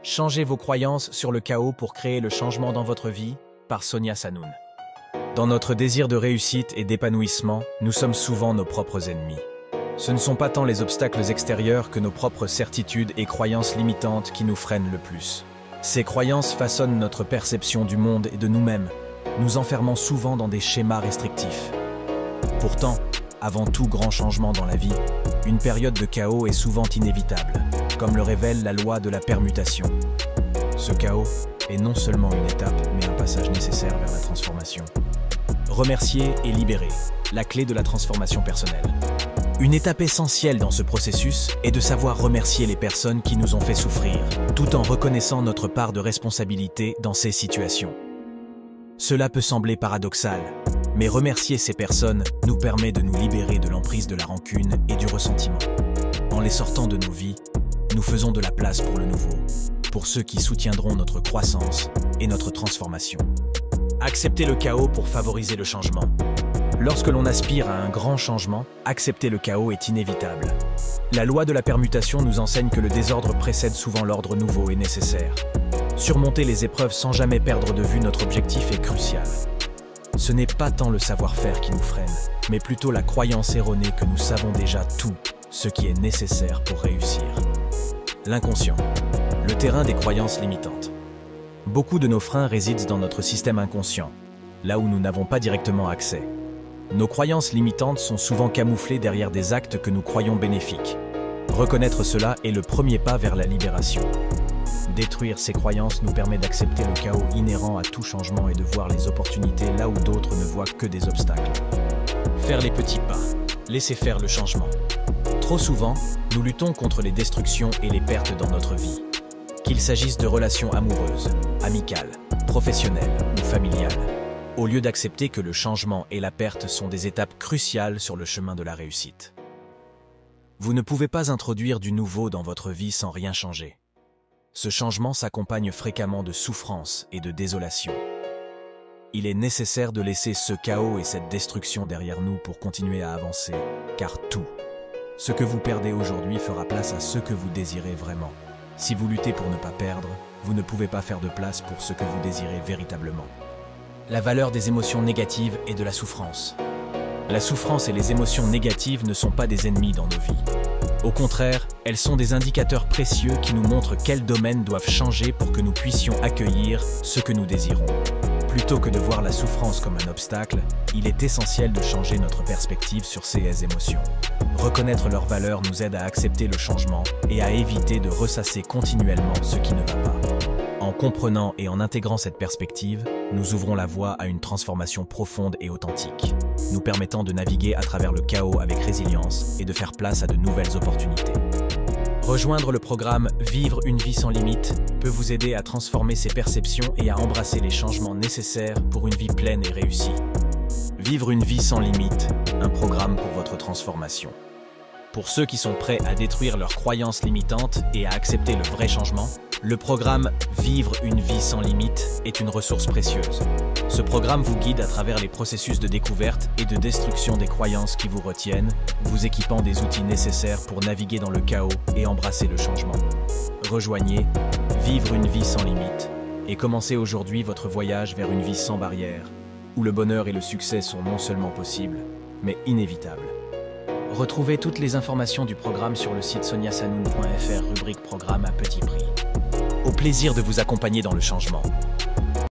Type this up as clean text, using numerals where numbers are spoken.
Changez vos croyances sur le chaos pour créer le changement dans votre vie, par Sonia Sanoun. Dans notre désir de réussite et d'épanouissement, nous sommes souvent nos propres ennemis. Ce ne sont pas tant les obstacles extérieurs que nos propres certitudes et croyances limitantes qui nous freinent le plus. Ces croyances façonnent notre perception du monde et de nous-mêmes, nous enfermant souvent dans des schémas restrictifs. Pourtant, avant tout grand changement dans la vie, une période de chaos est souvent inévitable, comme le révèle la loi de la permutation. Ce chaos est non seulement une étape, mais un passage nécessaire vers la transformation. Remercier et libérer, la clé de la transformation personnelle. Une étape essentielle dans ce processus est de savoir remercier les personnes qui nous ont fait souffrir, tout en reconnaissant notre part de responsabilité dans ces situations. Cela peut sembler paradoxal, mais remercier ces personnes nous permet de nous libérer de l'emprise de la rancune et du ressentiment. En les sortant de nos vies, nous faisons de la place pour le nouveau, pour ceux qui soutiendront notre croissance et notre transformation. Accepter le chaos pour favoriser le changement. Lorsque l'on aspire à un grand changement, accepter le chaos est inévitable. La loi de la permutation nous enseigne que le désordre précède souvent l'ordre nouveau et nécessaire. Surmonter les épreuves sans jamais perdre de vue notre objectif est crucial. Ce n'est pas tant le savoir-faire qui nous freine, mais plutôt la croyance erronée que nous savons déjà tout ce qui est nécessaire pour réussir. L'inconscient, le terrain des croyances limitantes. Beaucoup de nos freins résident dans notre système inconscient, là où nous n'avons pas directement accès. Nos croyances limitantes sont souvent camouflées derrière des actes que nous croyons bénéfiques. Reconnaître cela est le premier pas vers la libération. Détruire ces croyances nous permet d'accepter le chaos inhérent à tout changement et de voir les opportunités là où d'autres ne voient que des obstacles. Faire les petits pas, laisser faire le changement. Trop souvent, nous luttons contre les destructions et les pertes dans notre vie. Qu'il s'agisse de relations amoureuses, amicales, professionnelles ou familiales, au lieu d'accepter que le changement et la perte sont des étapes cruciales sur le chemin de la réussite. Vous ne pouvez pas introduire du nouveau dans votre vie sans rien changer. Ce changement s'accompagne fréquemment de souffrance et de désolation. Il est nécessaire de laisser ce chaos et cette destruction derrière nous pour continuer à avancer, car tout, ce que vous perdez aujourd'hui fera place à ce que vous désirez vraiment. Si vous luttez pour ne pas perdre, vous ne pouvez pas faire de place pour ce que vous désirez véritablement. La valeur des émotions négatives et de la souffrance. La souffrance et les émotions négatives ne sont pas des ennemis dans nos vies. Au contraire, elles sont des indicateurs précieux qui nous montrent quels domaines doivent changer pour que nous puissions accueillir ce que nous désirons. Plutôt que de voir la souffrance comme un obstacle, il est essentiel de changer notre perspective sur ces émotions. Reconnaître leur valeur nous aide à accepter le changement et à éviter de ressasser continuellement ce qui ne va pas. En comprenant et en intégrant cette perspective, nous ouvrons la voie à une transformation profonde et authentique, nous permettant de naviguer à travers le chaos avec résilience et de faire place à de nouvelles opportunités. Rejoindre le programme « Vivre une vie sans limite » peut vous aider à transformer ses perceptions et à embrasser les changements nécessaires pour une vie pleine et réussie. Vivre une vie sans limite, un programme pour votre transformation. Pour ceux qui sont prêts à détruire leurs croyances limitantes et à accepter le vrai changement, le programme « Vivre une vie sans limite » est une ressource précieuse. Ce programme vous guide à travers les processus de découverte et de destruction des croyances qui vous retiennent, vous équipant des outils nécessaires pour naviguer dans le chaos et embrasser le changement. Rejoignez « Vivre une vie sans limite » et commencez aujourd'hui votre voyage vers une vie sans barrières, où le bonheur et le succès sont non seulement possibles, mais inévitables. Retrouvez toutes les informations du programme sur le site soniasanoun.fr, rubrique programme à petit prix. Au plaisir de vous accompagner dans le changement.